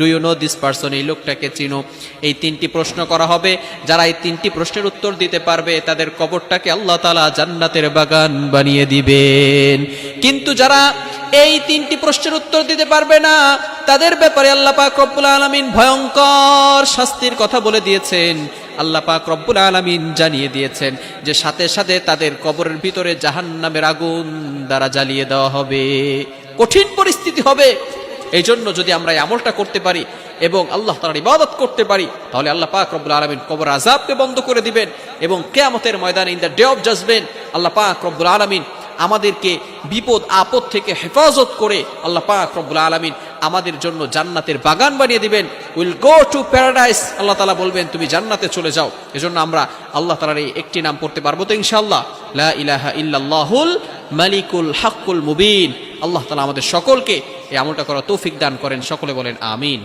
Do you know this person, এই লোকটাকে চিনো। এই তিনটি প্রশ্ন করা হবে। যারা এই তিনটি প্রশ্নের উত্তর দিতে পারবে তাদের কবরটাকে আল্লাহ তাআলা জান্নাতের বাগান বানিয়ে দিবেন। কিন্তু যারা এই তিনটি প্রশ্নের উত্তর দিতে পারবে না তাদের ব্যাপারে আল্লাহ পাক রব্বুল আলামিন ভয়ঙ্কর শাস্তির কথা বলে দিয়েছেন। আল্লাহ পাক রব্বুল আলামিন জানিয়ে দিয়েছেন যে সাথে সাথে তাদের কবরের ভিতরে জাহান্নামের আগুন দ্বারা জ্বালিয়ে দেওয়া হবে। কঠিন পরিস্থিতি হবে। এই জন্য যদি আমরা এই আমলটা করতে পারি এবং আল্লাহ তাআলার ইবাদত করতে পারি তাহলে আল্লাহ পাক রব্বুল আলামিন কবর আযাবকে বন্ধ করে দিবেন এবং কিয়ামতের ময়দানে in the day of judgement Allah পাক রব্বুল আলামিন আমাদেরকে বিপদ আপদ থেকে হেফাজত করে আল্লাহ পাক রব্বুল আলামিন আমাদের জন্য জান্নাতের বাগান বানিয়ে দিবেন। উইল গো টু প্যারাডাইস, আল্লাহ তাআলা বলবেন তুমি জান্নাতে চলে যাও। এজন্য আমরা আল্লাহ তাআলার এই একটি নাম পড়তে পারবো তো ইনশাআল্লাহ, লা ইলাহা ইল্লাল্লাহুল মালিকুল হাক্কুল মুবিন। আল্লাহ তাআলা আমাদের সকলকে এই আমলটা করার তৌফিক দান করেন। সকলে বলেন আমিন।